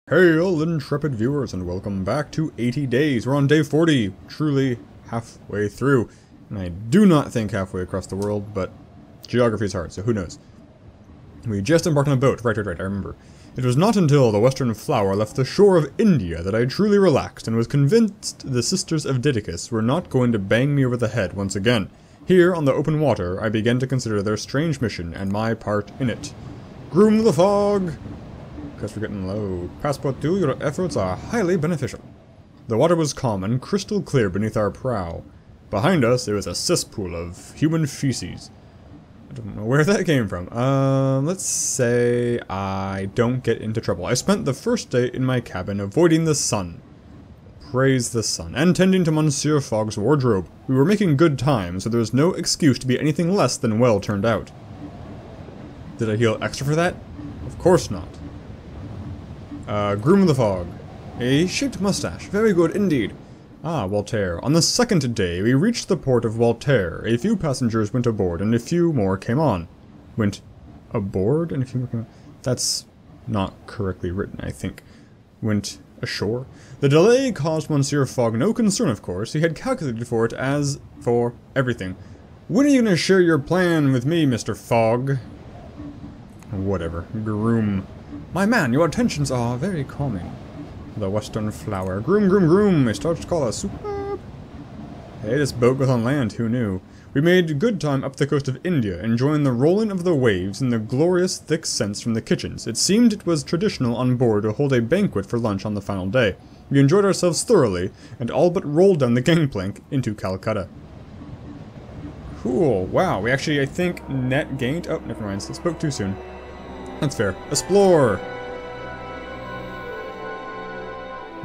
Hail, intrepid viewers, and welcome back to 80 Days. We're on day 40, truly halfway through. And I do not think halfway across the world, but geography is hard, so who knows. We just embarked on a boat. Right, I remember. It was not until the Western Flower left the shore of India that I truly relaxed and was convinced the Sisters of Didicus were not going to bang me over the head once again. Here, on the open water, I began to consider their strange mission and my part in it. Groom the fog! Because we're getting low. Passport 2, your efforts are highly beneficial. The water was calm and crystal clear beneath our prow. Behind us, there was a cesspool of human feces. I don't know where that came from. Let's say I don't get into trouble. I spent the first day in my cabin avoiding the sun. Praise the sun. And tending to Monsieur Fogg's wardrobe. We were making good time, so there was no excuse to be anything less than well turned out. Did I heal extra for that? Of course not. Groom of the Fog. A shaped mustache. Very good indeed. Ah, Voltaire. On the second day, we reached the port of Voltaire. A few passengers went aboard, and a few more came on. Went aboard, and a few more came on? That's not correctly written, I think. Went ashore. The delay caused Monsieur Fogg no concern, of course. He had calculated for it as for everything. When are you going to share your plan with me, Mr. Fogg? Whatever. Groom. My man, your attentions are very calming. The Western Flower. Groom, groom, groom. A starched collar. Superb. Hey, this boat goes on land. Who knew? We made good time up the coast of India, enjoying the rolling of the waves and the glorious thick scents from the kitchens. It seemed it was traditional on board to hold a banquet for lunch on the final day. We enjoyed ourselves thoroughly, and all but rolled down the gangplank into Calcutta. Cool. Wow, we actually, I think, net gained... Oh, never mind. I spoke too soon. That's fair. Explore!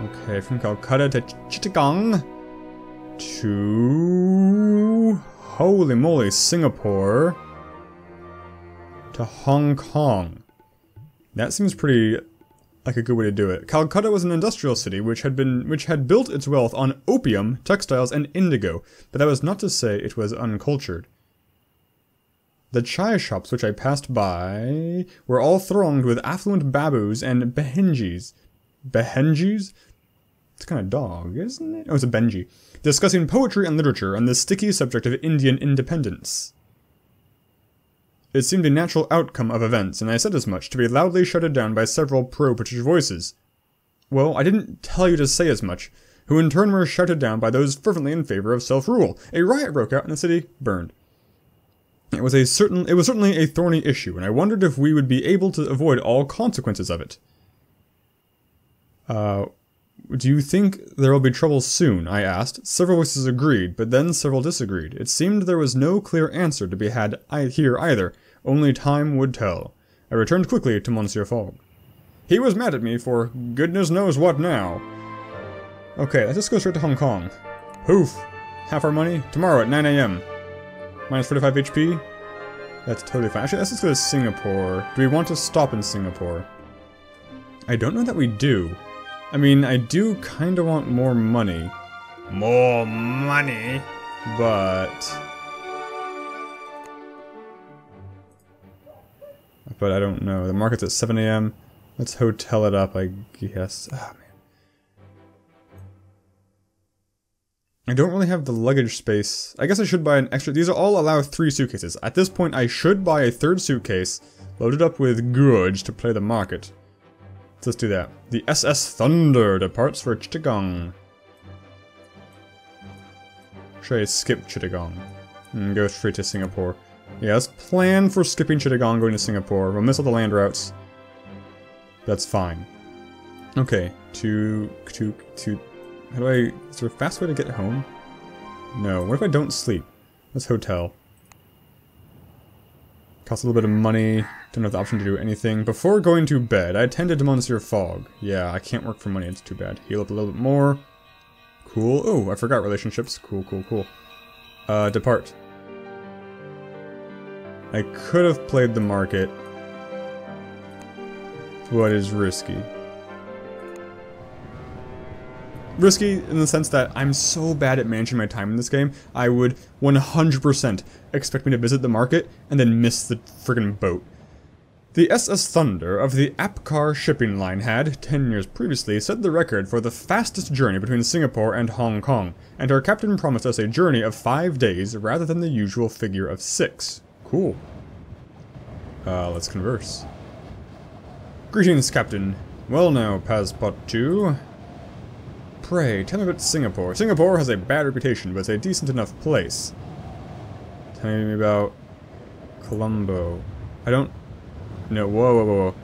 Okay, from Calcutta to Chittagong to... Holy moly, Singapore to Hong Kong. That seems pretty like a good way to do it. Calcutta was an industrial city which had built its wealth on opium, textiles, and indigo, but that was not to say it was uncultured. The chai shops which I passed by were all thronged with affluent babus and Behenjis. Behenjis? It's kind of dog, isn't it? Oh, it's a Benji. Discussing poetry and literature and the sticky subject of Indian independence. It seemed a natural outcome of events, and I said as much, to be loudly shouted down by several pro-British voices. Well, I didn't tell you to say as much, who in turn were shouted down by those fervently in favor of self-rule. A riot broke out and the city burned. It was certainly a thorny issue, and I wondered if we would be able to avoid all consequences of it. Do you think there will be trouble soon? I asked. Several voices agreed, but then several disagreed. It seemed there was no clear answer to be had here either. Only time would tell. I returned quickly to Monsieur Fogg. He was mad at me for goodness knows what now. Okay, let's just go straight to Hong Kong. Poof! Half our money? Tomorrow at 9 AM. Minus 45 HP? That's totally fine. Actually, let's just go to Singapore. Do we want to stop in Singapore? I don't know that we do. I mean, I do kind of want more money. More money? But I don't know. The market's at 7 AM. Let's hotel it up, I guess. Oh, man. I don't really have the luggage space. I guess I should buy an extra. These all allow 3 suitcases. At this point, I should buy a 3rd suitcase, loaded up with goods to play the market. So let's do that. The SS Thunder departs for Chittagong. Should I skip Chittagong and go straight to Singapore? Yeah, let's plan for skipping Chittagong, going to Singapore. We'll miss all the land routes. That's fine. Okay, how do I... Is there a fast way to get home? No. What if I don't sleep? Let's hotel. Costs a little bit of money. Don't have the option to do anything. Before going to bed, I attended to Monsieur Fogg. Yeah, I can't work for money. It's too bad. Heal up a little bit more. Cool. Oh, I forgot relationships. Cool, cool, cool. Depart. I could have played the market. What is risky? Risky in the sense that I'm so bad at managing my time in this game, I would 100% expect me to visit the market and then miss the friggin' boat. The SS Thunder of the Apcar shipping line had, 10 years previously, set the record for the fastest journey between Singapore and Hong Kong, and her captain promised us a journey of 5 days rather than the usual figure of 6. Cool. Let's converse. Greetings, Captain. Well now, Passepartout. Pray, tell me about Singapore. Singapore has a bad reputation, but it's a decent enough place. Tell me about Colombo. I don't know. Whoa.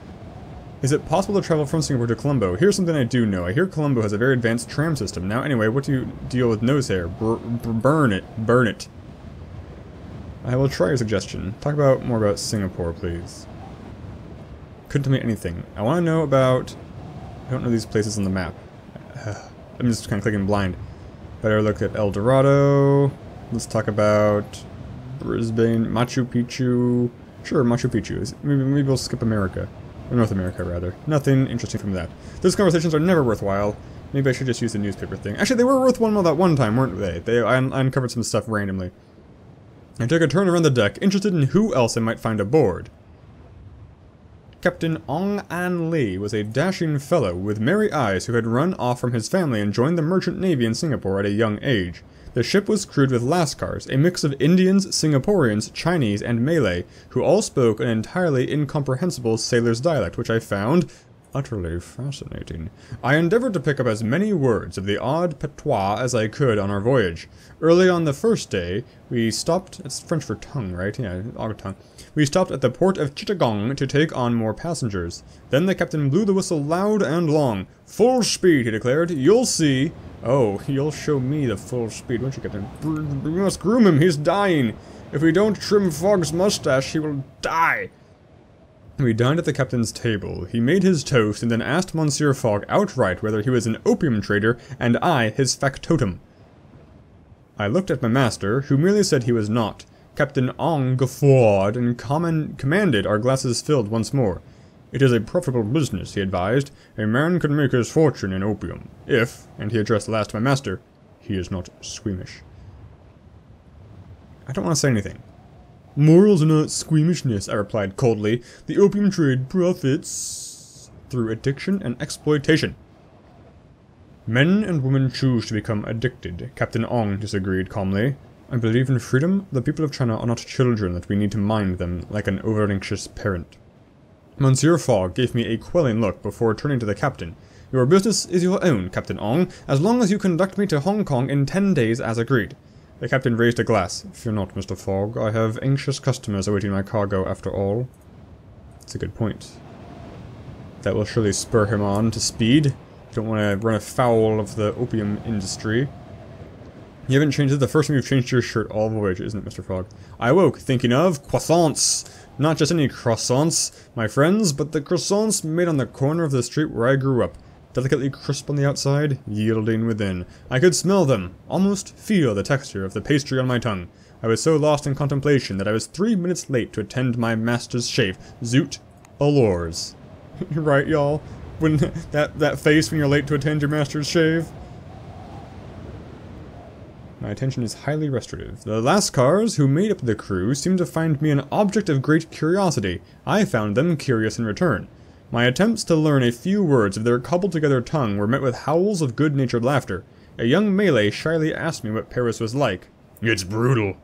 Is it possible to travel from Singapore to Colombo? Here's something I do know. I hear Colombo has a very advanced tram system. Now, anyway, what do you deal with nose hair? Burn it. I will try your suggestion. Talk more about Singapore, please. Couldn't tell me anything. I want to know about... I don't know these places on the map. I'm just kind of clicking blind. Better look at El Dorado. Let's talk about Brisbane, Machu Picchu. Sure, Machu Picchu. Maybe we'll skip America. Or North America, rather. Nothing interesting from that. Those conversations are never worthwhile. Maybe I should just use the newspaper thing. Actually, they were worthwhile that one time, weren't they? I uncovered some stuff randomly. I took a turn around the deck, interested in who else I might find aboard. Captain Ong An Lee was a dashing fellow with merry eyes who had run off from his family and joined the merchant navy in Singapore at a young age. The ship was crewed with Lascars, a mix of Indians, Singaporeans, Chinese, and Malay, who all spoke an entirely incomprehensible sailor's dialect, which I found utterly fascinating. I endeavored to pick up as many words of the odd patois as I could on our voyage. Early on the first day, we stopped... It's French for tongue, right? Yeah, odd tongue. We stopped at the port of Chittagong to take on more passengers. Then the captain blew the whistle loud and long. "Full speed," he declared. "You'll see." "Oh, you'll show me the full speed, won't you, Captain? We must groom him, he's dying. If we don't trim Fogg's mustache, he will die." We dined at the captain's table. He made his toast and then asked Monsieur Fogg outright whether he was an opium trader and I his factotum. I looked at my master, who merely said he was not. Captain Ong guffawed and commanded our glasses filled once more. "It is a profitable business," he advised. "A man can make his fortune in opium, if," and he addressed last to my master, "he is not squeamish." I don't want to say anything. "Morals are not squeamishness," I replied coldly. "The opium trade profits through addiction and exploitation." "Men and women choose to become addicted," Captain Ong disagreed calmly. "I believe in freedom. The people of China are not children that we need to mind them like an over-anxious parent." Monsieur Fogg gave me a quelling look before turning to the captain. "Your business is your own, Captain Ong, as long as you conduct me to Hong Kong in 10 days as agreed." The captain raised a glass. "Fear not, Mr. Fogg. I have anxious customers awaiting my cargo after all." That's a good point. That will surely spur him on to speed. You don't want to run afoul of the opium industry. You haven't changed it. The first time you've changed your shirt all voyage, isn't it, Mr. Fogg? I awoke, thinking of croissants. Not just any croissants, my friends, but the croissants made on the corner of the street where I grew up. Delicately crisp on the outside, yielding within. I could smell them, almost feel the texture of the pastry on my tongue. I was so lost in contemplation that I was 3 minutes late to attend my master's shave. Zoot allures. You're right, y'all. When that face when you're late to attend your master's shave. My attention is highly restorative. The Lascars who made up the crew seemed to find me an object of great curiosity. I found them curious in return. My attempts to learn a few words of their cobbled-together tongue were met with howls of good-natured laughter. A young Malay shyly asked me what Paris was like. "It's brutal."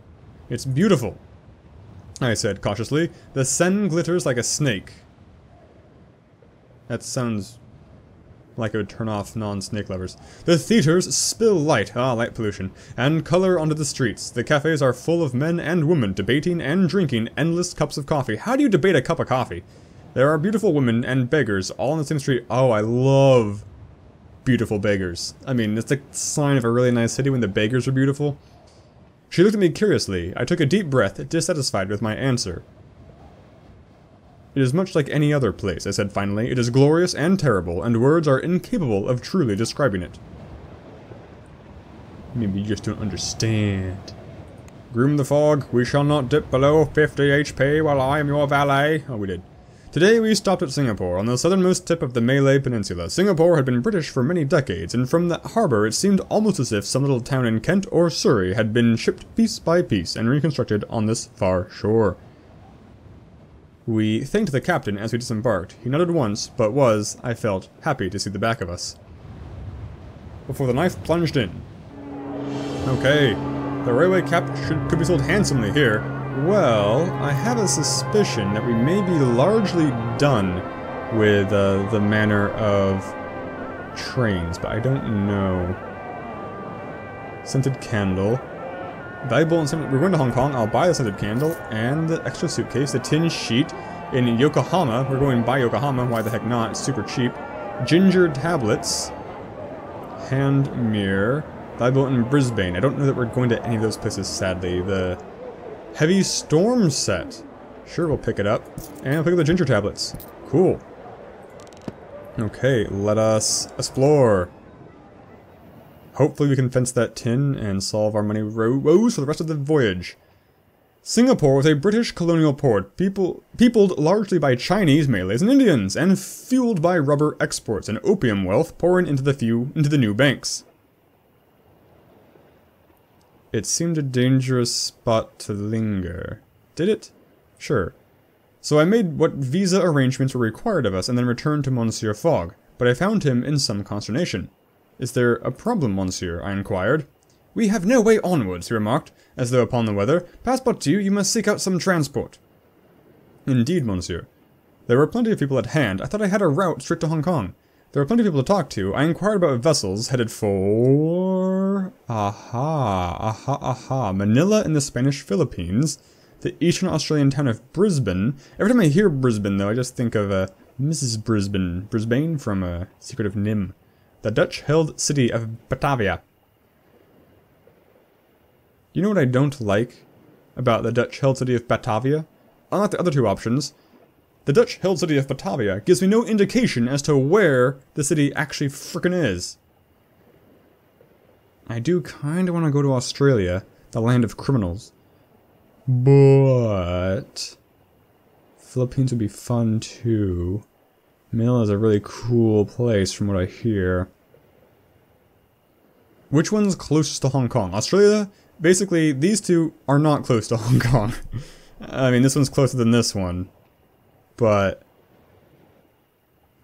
"It's beautiful," I said cautiously. "The Seine glitters like a snake." That sounds like it would turn off non-snake lovers. "The theaters spill light," light pollution, "and color onto the streets. The cafes are full of men and women debating and drinking endless cups of coffee." How do you debate a cup of coffee? "There are beautiful women and beggars all in the same street." Oh, I love beautiful beggars. I mean, it's the sign of a really nice city when the beggars are beautiful. She looked at me curiously. I took a deep breath, dissatisfied with my answer. "It is much like any other place," I said finally. "It is glorious and terrible, and words are incapable of truly describing it." Maybe you just don't understand. "Groom the Fog. We shall not dip below 50 HP while I am your valet." Oh, we did. Today we stopped at Singapore, on the southernmost tip of the Malay Peninsula. Singapore had been British for many decades, and from the harbour it seemed almost as if some little town in Kent or Surrey had been shipped piece by piece and reconstructed on this far shore. We thanked the captain as we disembarked. He nodded once, but was, I felt, happy to see the back of us. Before the knife plunged in. Okay, the railway cap could be sold handsomely here. Well, I have a suspicion that we may be largely done with the manner of trains, but I don't know. Scented candle. Valuable and scented. We're going to Hong Kong. I'll buy the scented candle and the extra suitcase, the tin sheet. In Yokohama, we're going by Yokohama. Why the heck not? It's super cheap. Ginger tablets. Hand mirror. Valuable in Brisbane. I don't know that we're going to any of those places, sadly. The heavy storm set. Sure, we'll pick it up. And we'll pick up the ginger tablets. Cool. Okay, let us explore. Hopefully we can fence that tin and solve our money woes for the rest of the voyage. Singapore was a British colonial port, peopled largely by Chinese, Malays, and Indians, and fueled by rubber exports and opium wealth pouring into the new banks. It seemed a dangerous spot to linger. Did it? Sure. So I made what visa arrangements were required of us and then returned to Monsieur Fogg, but I found him in some consternation. Is there a problem, monsieur? I inquired. We have no way onwards, he remarked, as though upon the weather. Passport to you, you must seek out some transport. Indeed, monsieur. There were plenty of people at hand. I thought I had a route straight to Hong Kong. There were plenty of people to talk to. I inquired about vessels headed for... Manila in the Spanish Philippines. The eastern Australian town of Brisbane. Every time I hear Brisbane, though, I just think of Mrs. Brisbane. Brisbane from Secret of Nim. The Dutch-held city of Batavia. You know what I don't like about the Dutch-held city of Batavia? Unlike the other two options, the Dutch-held city of Batavia gives me no indication as to where the city actually frickin' is. I do kinda wanna go to Australia, the land of criminals. But... Philippines would be fun too. Manila is a really cool place from what I hear. Which one's closest to Hong Kong? Australia? Basically, these two are not close to Hong Kong. I mean, this one's closer than this one. But...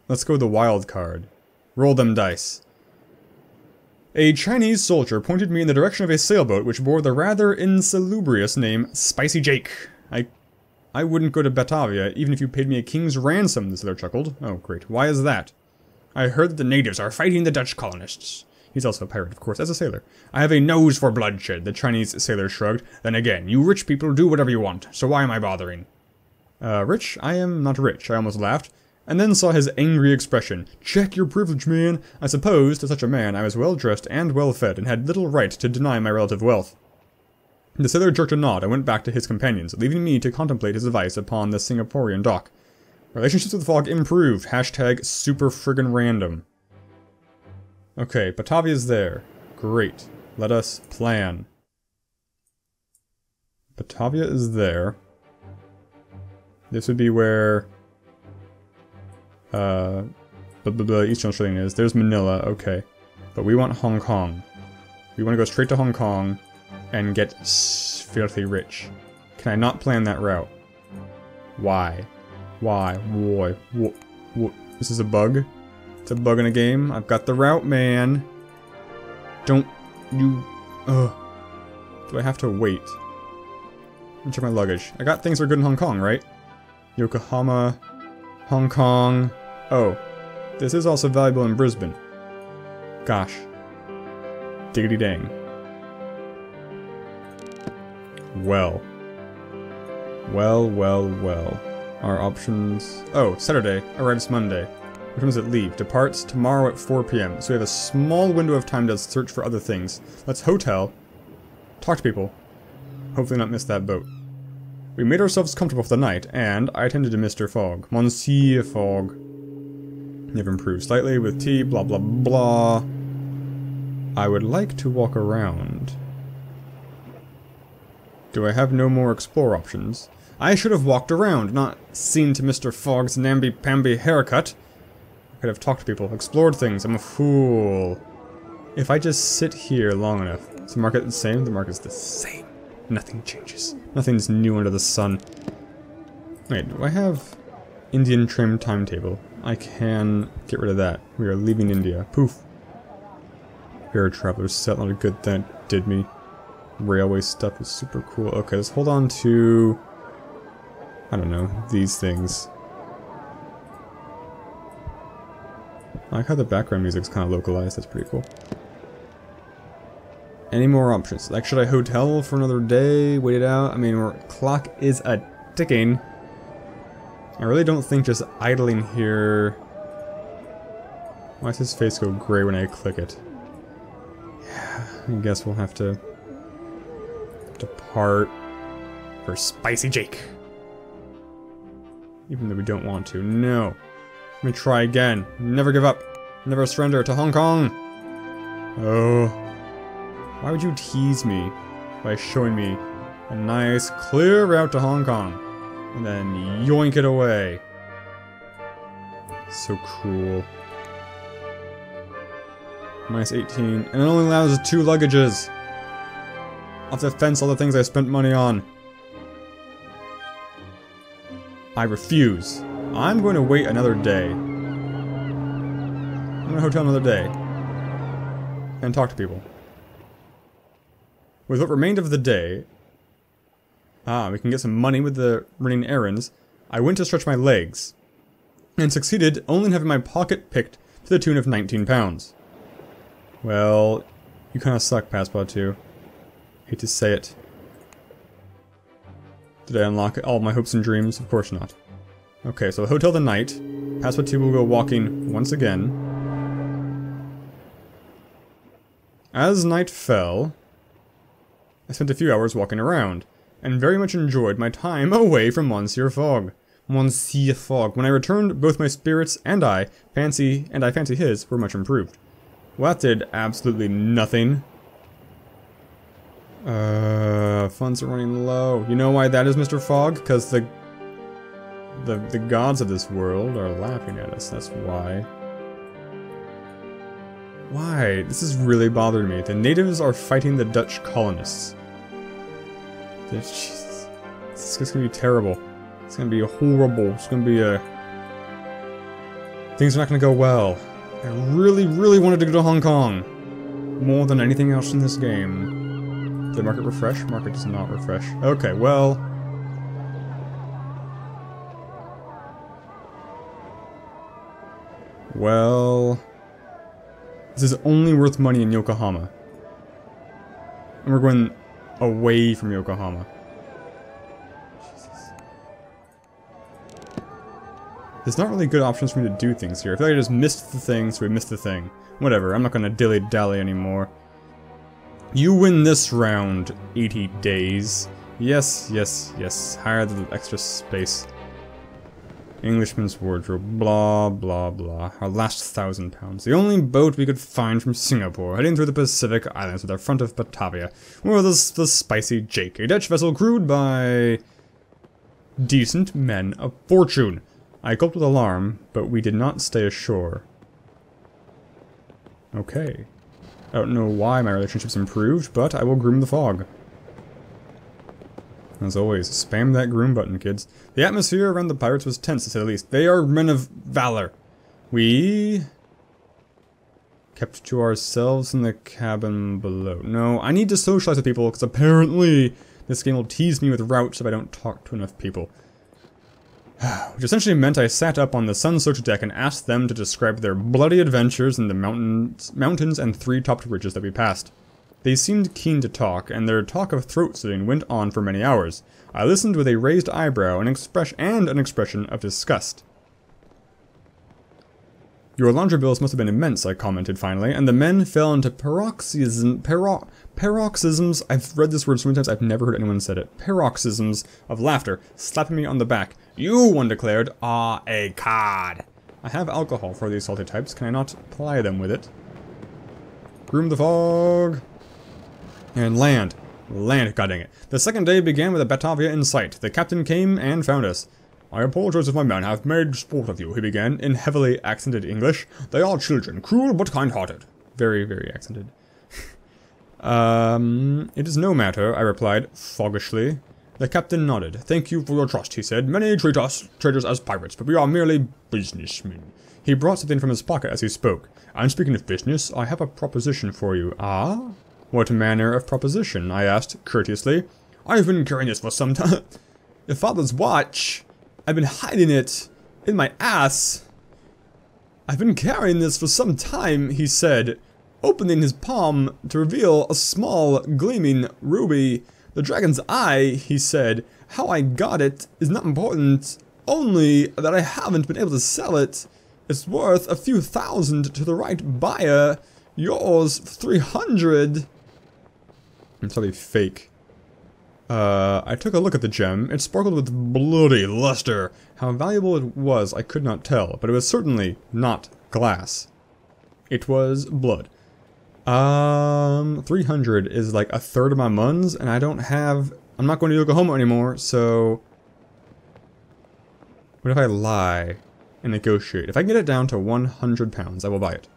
let's go with the wild card. Roll them dice. A Chinese soldier pointed me in the direction of a sailboat which bore the rather insalubrious name Spicy Jake. I wouldn't go to Batavia, even if you paid me a king's ransom, the sailor chuckled. Oh, great. Why is that? I heard that the natives are fighting the Dutch colonists. He's also a pirate, of course, as a sailor. I have a nose for bloodshed, the Chinese sailor shrugged. Then again, you rich people do whatever you want, so why am I bothering? Rich? I am not rich, I almost laughed, and then saw his angry expression. Check your privilege, man. I suppose, to such a man, I was well-dressed and well-fed, and had little right to deny my relative wealth. The sailor jerked a nod and went back to his companions, leaving me to contemplate his advice upon the Singaporean dock. Relationships with Fogg improved. Hashtag super friggin' random. Okay, Batavia's there. Great. Let us plan. Batavia is there. This would be where... Eastern Australian is. There's Manila, okay. But we want Hong Kong. We want to go straight to Hong Kong and get filthy rich. Can I not plan that route? Why? Why? Why? What? This is a bug? It's a bug in a game? I've got the route, man. Don't you... Ugh. Do I have to wait? Let me check my luggage. I got things that are good in Hong Kong, right? Yokohama, Hong Kong. Oh, this is also valuable in Brisbane. Gosh. Diggity dang. Well. Well. Our options... Oh, Saturday. Arrives Monday. What time does it leave? Departs tomorrow at 4 p.m. So we have a small window of time to search for other things. Let's hotel. Talk to people. Hopefully not miss that boat. We made ourselves comfortable for the night, and I attended to Mr. Fogg. Monsieur Fogg. Never improved slightly with tea, blah blah blah. I would like to walk around. Do I have no more explore options? I should have walked around, not seen to Mr. Fogg's namby-pamby haircut. I could have talked to people, explored things. I'm a fool. If I just sit here long enough, is the market the same? The market's the same. Nothing changes. Nothing's new under the sun. Wait, do I have Indian trim timetable? I can get rid of that. We are leaving India. Poof. Air travelers set, not a good thing. Did me. Railway stuff is super cool. Okay, let's hold on to... I don't know, these things. I like how the background music's kind of localized. That's pretty cool. Any more options? Like, should I hotel for another day? Wait it out? I mean, our clock is a-ticking. I really don't think just idling here... Why does his face go gray when I click it? Yeah, I guess we'll have to... depart for Spicy Jake. Even though we don't want to. No. Let me try again. Never give up. Never surrender to Hong Kong. Oh. Why would you tease me by showing me a nice, clear route to Hong Kong and then yoink it away? So cruel. Minus 18. And it only allows 2 luggages. I'll have to fence all the things I spent money on. I refuse. I'm going to wait another day. I'm going to hotel another day. And talk to people. With what remained of the day... we can get some money with the running errands. I went to stretch my legs. And succeeded only in having my pocket picked to the tune of £19. Well, you kind of suck, Passepartout. Hate to say it. Did I unlock all my hopes and dreams? Of course not. Okay, so hotel the night. Passepartout will go walking once again. As night fell, I spent a few hours walking around, and very much enjoyed my time away from Monsieur Fogg. Monsieur Fogg. When I returned, both my spirits and I fancy his, were much improved. Well, that did absolutely nothing. Funds are running low. You know why that is, Mr. Fogg? Because the gods of this world are laughing at us. That's why. Why? This is really bothering me. The natives are fighting the Dutch colonists. Jesus. This is gonna be terrible. It's gonna be horrible. It's gonna be a... Things are not gonna go well. I really, really wanted to go to Hong Kong. More than anything else in this game. Did the market refresh? Market does not refresh. Okay, well... Well... This is only worth money in Yokohama. And we're going away from Yokohama. Jesus. There's not really good options for me to do things here. I feel like I just missed the thing, so we missed the thing. Whatever, I'm not gonna dilly-dally anymore. You win this round, 80 days. Yes, yes, yes. Hire the extra space. Englishman's wardrobe. Blah, blah, blah. Our last £1,000. The only boat we could find from Singapore, heading through the Pacific Islands with our front of Batavia. Or the Spicy Jake, a Dutch vessel crewed by... decent men of fortune. I gulped with alarm, but we did not stay ashore. Okay. I don't know why my relationship's improved, but I will groom the fog. As always, spam that groom button, kids. The atmosphere around the pirates was tense, to say the least. They are men of valor. We... kept to ourselves in the cabin below. No, I need to socialize with people, because apparently this game will tease me with routes if I don't talk to enough people. Which essentially meant I sat up on the sun-soaked deck and asked them to describe their bloody adventures in the mountains and three-topped ridges that we passed. They seemed keen to talk, and their talk of throat-slitting went on for many hours. I listened with a raised eyebrow and an expression of disgust. Your laundry bills must have been immense, I commented finally, and the men fell into paroxysms. I've read this word so many times, I've never heard anyone say it. Paroxysms of laughter, slapping me on the back. You, one declared, are a card. I have alcohol for these salty types. Can I not ply them with it? Groom the fog. And land. Land, god dang it. The second day began with a Batavia in sight. The captain came and found us. I apologize if my men have made sport of you, he began, in heavily accented English. They are children, cruel but kind-hearted. Very, very accented. It is no matter, I replied, foggishly. The captain nodded. "Thank you for your trust," he said. "Many treat us traders as pirates, but we are merely businessmen." He brought something from his pocket as he spoke. "And speaking of business, I have a proposition for you." "Ah? What manner of proposition?" I asked courteously. "I've been carrying this for some time. Your father's watch. I've been hiding it in my ass. I've been carrying this for some time," he said, opening his palm to reveal a small, gleaming ruby. "The dragon's eye," he said. "How I got it is not important, only that I haven't been able to sell it. It's worth a few thousand to the right buyer. Yours for 300. It's probably fake. I took a look at the gem. It sparkled with bloody luster. How valuable it was, I could not tell, but it was certainly not glass. It was blood. 300 is like a third of my muns, and I don't have... I'm not going to Yokohama anymore, so... What if I lie and negotiate? If I can get it down to 100 pounds, I will buy it.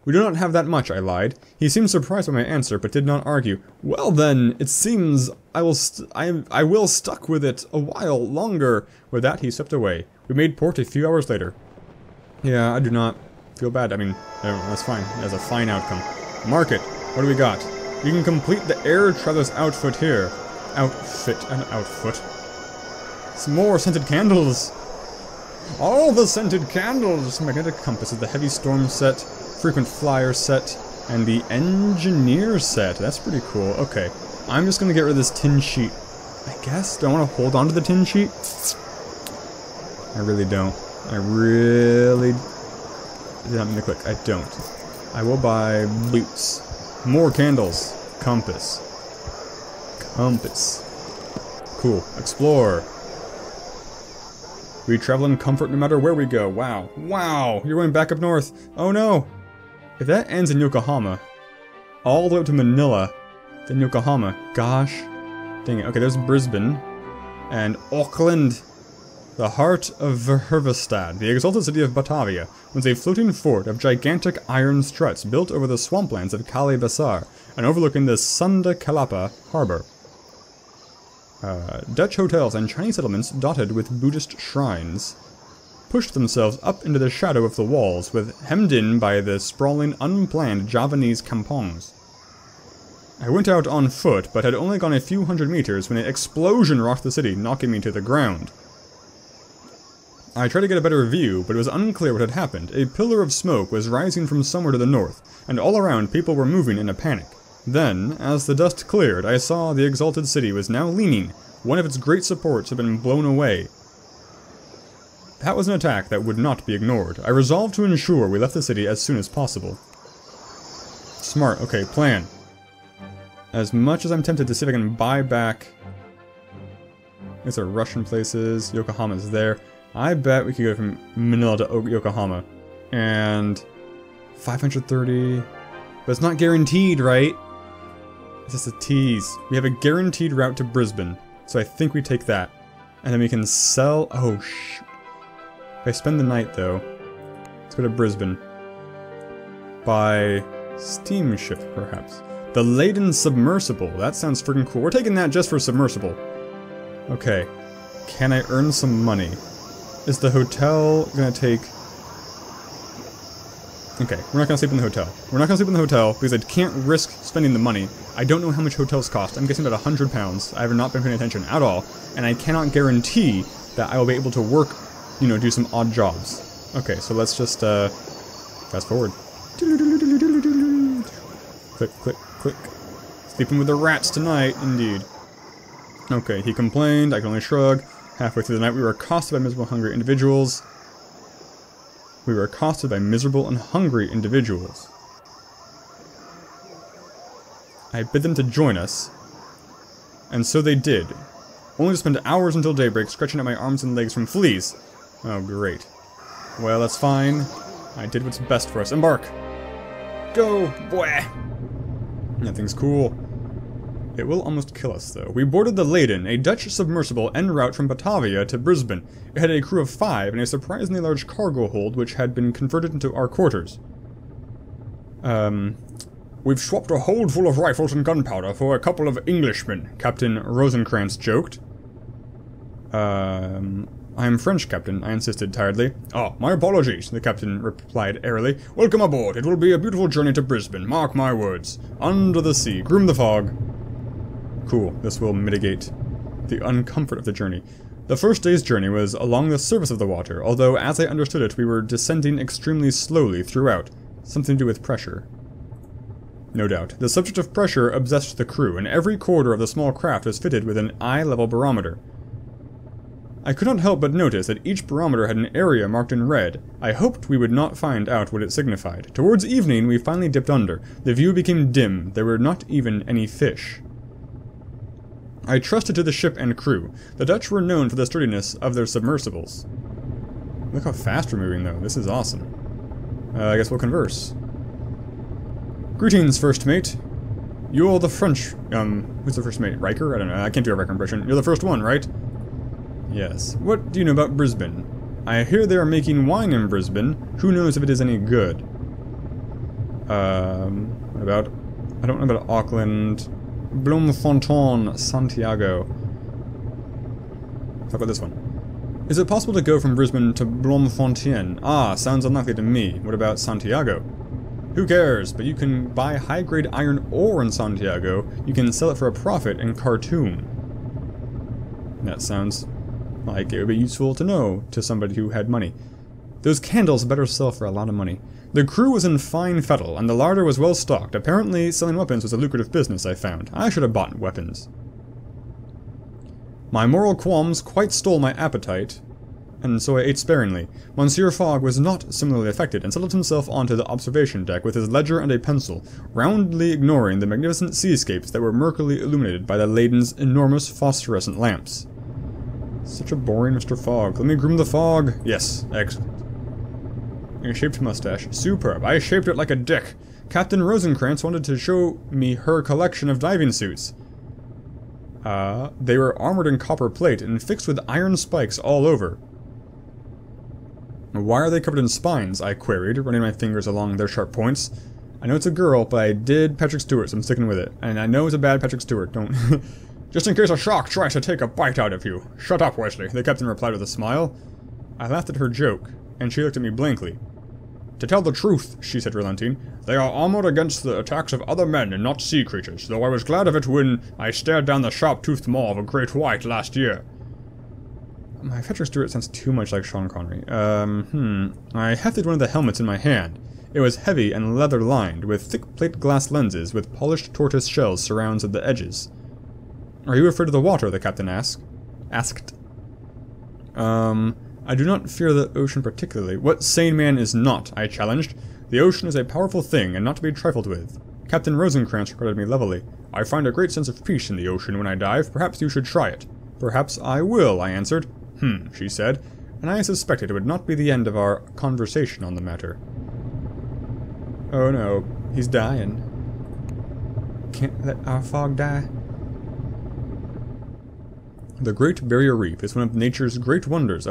"We do not have that much," I lied. He seemed surprised by my answer, but did not argue. "Well then, it seems I will stuck with it a while longer." With that, he stepped away. We made port a few hours later. Yeah, I do not feel bad. I mean, that's fine. That's a fine outcome. Market. What do we got? You can complete the air traveler's outfit here. Outfit and outfoot. Some more scented candles. All the scented candles. Magnetic compasses, the heavy storm set, frequent flyer set, and the engineer set. That's pretty cool. Okay, I'm just gonna get rid of this tin sheet. I guess. Do I want to hold on to the tin sheet? I really don't. I really did not mean to click. I don't. I will buy boots. More candles. Compass. Compass. Cool. Explore. We travel in comfort no matter where we go. Wow. Wow! You're going back up north. Oh no! If that ends in Yokohama, all the way up to Manila, then Yokohama. Gosh. Dang it. Okay, there's Brisbane. And Auckland. The heart of Hervestad, the exalted city of Batavia, was a floating fort of gigantic iron struts built over the swamplands of Kali Basar and overlooking the Sunda Kalapa harbor. Dutch hotels and Chinese settlements dotted with Buddhist shrines pushed themselves up into the shadow of the walls, hemmed in by the sprawling, unplanned Javanese kampongs. I went out on foot, but had only gone a few hundred meters when an explosion rocked the city, knocking me to the ground. I tried to get a better view, but it was unclear what had happened. A pillar of smoke was rising from somewhere to the north, and all around people were moving in a panic. Then, as the dust cleared, I saw the exalted city was now leaning. One of its great supports had been blown away. That was an attack that would not be ignored. I resolved to ensure we left the city as soon as possible. Smart. Okay, plan. As much as I'm tempted to see if I can buy back... These are Russian places. Yokohama's there. I bet we could go from Manila to Yokohama. And... 530... But it's not guaranteed, right? It's just a tease. We have a guaranteed route to Brisbane. So I think we take that. And then we can sell... Oh, sh... If I spend the night, though... Let's go to Brisbane. By... steamship, perhaps. The Laden Submersible. That sounds freaking cool. We're taking that just for submersible. Okay. Can I earn some money? Is the hotel gonna take... Okay, we're not gonna sleep in the hotel. We're not gonna sleep in the hotel because I can't risk spending the money. I don't know how much hotels cost. I'm guessing about 100 pounds. I have not been paying attention at all. And I cannot guarantee that I will be able to work, you know, do some odd jobs. Okay, so let's just, fast forward. Click, click, click. Sleeping with the rats tonight, indeed. Okay, he complained. I can only shrug. Halfway through the night, we were accosted by miserable, hungry individuals. We were accosted by miserable and hungry individuals. I bid them to join us, and so they did. Only to spend hours until daybreak scratching at my arms and legs from fleas. Oh, great. Well, that's fine. I did what's best for us. Embark! Go, boy! Nothing's cool. It will almost kill us, though. We boarded the Laden, a Dutch submersible en route from Batavia to Brisbane. It had a crew of 5 and a surprisingly large cargo hold which had been converted into our quarters. We've swapped a hold full of rifles and gunpowder for a couple of Englishmen, Captain Rosenkrantz joked. I am French, Captain, I insisted tiredly. Oh, my apologies, the captain replied airily. Welcome aboard. It will be a beautiful journey to Brisbane, mark my words. Under the sea, groom the fog. Cool, this will mitigate the uncomfort of the journey. The first day's journey was along the surface of the water, although as I understood it, we were descending extremely slowly throughout. Something to do with pressure. No doubt. The subject of pressure obsessed the crew, and every corridor of the small craft was fitted with an eye-level barometer. I could not help but notice that each barometer had an area marked in red. I hoped we would not find out what it signified. Towards evening, we finally dipped under. The view became dim. There were not even any fish. I trusted to the ship and crew. The Dutch were known for the sturdiness of their submersibles. Look how fast we're moving, though. This is awesome. I guess we'll converse. Greetings, first mate. You're the French... who's the first mate? Riker? I don't know. I can't do a Riker impression. You're the first one, right? Yes. What do you know about Brisbane? I hear they are making wine in Brisbane. Who knows if it is any good? What about... I don't know about Auckland... Bloemfontein, Santiago. How about this one? Is it possible to go from Brisbane to Bloemfontein? Ah, sounds unlikely to me. What about Santiago? Who cares? But you can buy high-grade iron ore in Santiago. You can sell it for a profit in Khartoum. That sounds like it would be useful to know to somebody who had money. Those candles better sell for a lot of money. The crew was in fine fettle, and the larder was well stocked. Apparently, selling weapons was a lucrative business, I found. I should have bought weapons. My moral qualms quite stole my appetite, and so I ate sparingly. Monsieur Fogg was not similarly affected, and settled himself onto the observation deck with his ledger and a pencil, roundly ignoring the magnificent seascapes that were murkily illuminated by the Laden's enormous phosphorescent lamps. Such a boring Mr. Fogg. Let me groom the fog. Yes, excellent. A shaped mustache. Superb. I shaped it like a dick. Captain Rosencrantz wanted to show me her collection of diving suits. They were armored in copper plate and fixed with iron spikes all over. Why are they covered in spines? I queried, running my fingers along their sharp points. I know it's a girl, but I did Patrick Stewart, so I'm sticking with it. And I know it's a bad Patrick Stewart, don't... Just in case a shark tries to take a bite out of you. Shut up, Wesley, the captain replied with a smile. I laughed at her joke, and she looked at me blankly. To tell the truth, she said, relenting, they are armored against the attacks of other men and not sea creatures, though I was glad of it when I stared down the sharp-toothed maw of a great white last year. My Patrick Stewart sounds too much like Sean Connery. I hefted one of the helmets in my hand. It was heavy and leather-lined, with thick plate glass lenses with polished tortoise shells surrounds at the edges. Are you afraid of the water? The captain asked. I do not fear the ocean particularly. What sane man is not? I challenged. The ocean is a powerful thing, and not to be trifled with. Captain Rosencrantz regarded me levelly. I find a great sense of peace in the ocean when I dive. Perhaps you should try it. Perhaps I will, I answered. She said, and I suspected it would not be the end of our conversation on the matter. Oh no, he's dying. Can't let our fog die. The Great Barrier Reef is one of nature's great wonders.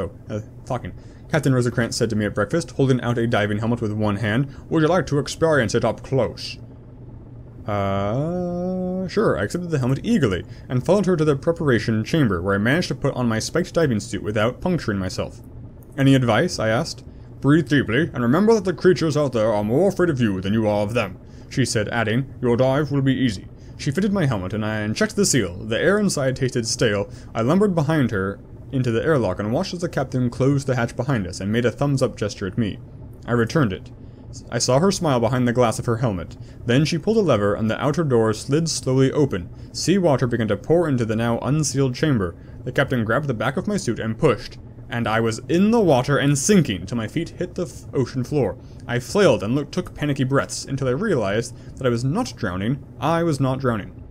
Talking. Captain Rosencrantz said to me at breakfast, holding out a diving helmet with one hand. Would you like to experience it up close? Sure. I accepted the helmet eagerly, and followed her to the preparation chamber, where I managed to put on my spiked diving suit without puncturing myself. Any advice? I asked. Breathe deeply, and remember that the creatures out there are more afraid of you than you are of them, she said, adding, your dive will be easy. She fitted my helmet, and I unchecked the seal. The air inside tasted stale. I lumbered behind her into the airlock and watched as the captain closed the hatch behind us and made a thumbs-up gesture at me. I returned it. I saw her smile behind the glass of her helmet. Then she pulled a lever, and the outer door slid slowly open. Sea water began to pour into the now unsealed chamber. The captain grabbed the back of my suit and pushed, and I was in the water and sinking till my feet hit the ocean floor. I flailed and took panicky breaths until I realized that I was not drowning. I was not drowning.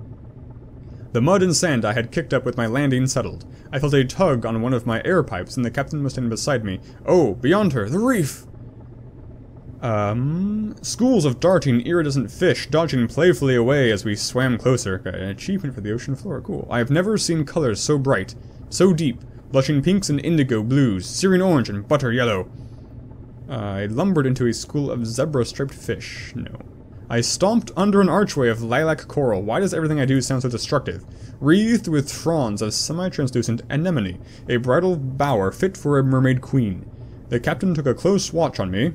The mud and sand I had kicked up with my landing settled. I felt a tug on one of my air pipes, and the captain was standing beside me. Oh, beyond her, the reef! Schools of darting iridescent fish dodging playfully away as we swam closer. An achievement for the ocean floor, cool. I have never seen colors so bright, so deep, blushing pinks and indigo blues, searing orange and butter yellow. I lumbered into a school of zebra-striped fish. No. I stomped under an archway of lilac coral. Why does everything I do sound so destructive? Wreathed with fronds of semi-translucent anemone, a bridal bower fit for a mermaid queen. The captain took a close watch on me,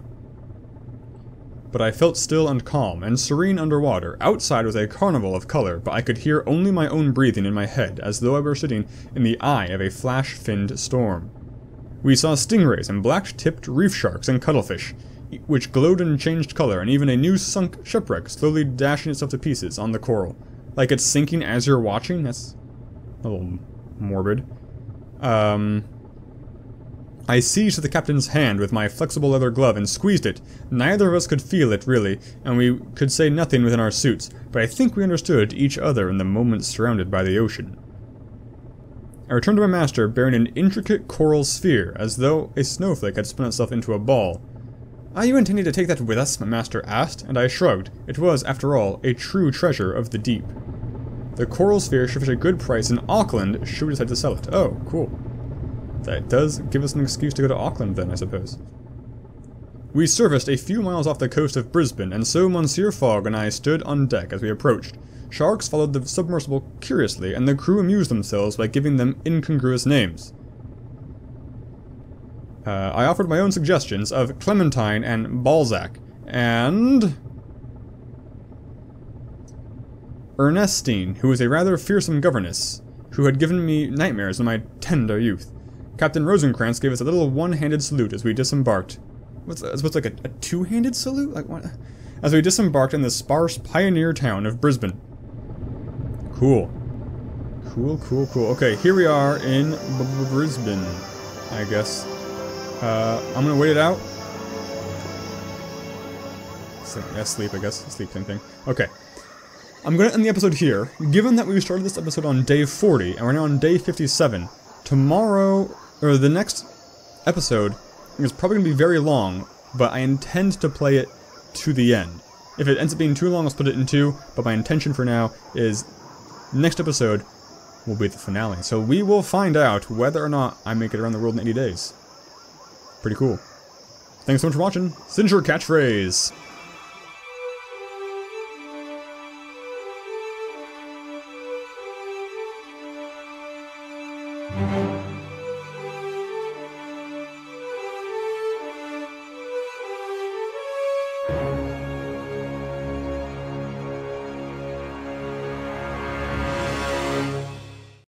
but I felt still and calm, and serene underwater. Outside was a carnival of color, but I could hear only my own breathing in my head, as though I were sitting in the eye of a flash-finned storm. We saw stingrays and black-tipped reef sharks and cuttlefish, which glowed and changed color, and even a new sunk shipwreck slowly dashing itself to pieces on the coral. Like it's sinking as you're watching? That's a little morbid. I seized the captain's hand with my flexible leather glove and squeezed it. Neither of us could feel it, really, and we could say nothing within our suits, but I think we understood each other in the moment surrounded by the ocean. I returned to my master, bearing an intricate coral sphere, as though a snowflake had spun itself into a ball. "Are you intending to take that with us?" my master asked, and I shrugged. It was, after all, a true treasure of the deep. The coral sphere should fetch a good price in Auckland should we decide to sell it. Oh, cool. That does give us an excuse to go to Auckland then, I suppose. We surfaced a few miles off the coast of Brisbane, and so Monsieur Fogg and I stood on deck as we approached. Sharks followed the submersible curiously, and the crew amused themselves by giving them incongruous names. I offered my own suggestions of Clementine and Balzac, and Ernestine, who was a rather fearsome governess, who had given me nightmares in my tender youth. Captain Rosencrantz gave us a little one-handed salute as we disembarked. What's like a two-handed salute? Like what? As we disembarked in the sparse pioneer town of Brisbane. Cool. Cool. Okay, here we are in Brisbane, I guess. I'm gonna wait it out. Yeah, sleep, I guess. Sleep, same thing. Okay. I'm gonna end the episode here. Given that we started this episode on day 40, and we're now on day 57, tomorrow, or the next episode, is probably gonna be very long, but I intend to play it to the end. If it ends up being too long, I'll split it in two, but my intention for now is next episode will be the finale. So we will find out whether or not I make it around the world in 80 days. Pretty cool. Thanks so much for watching. Since your catchphrase.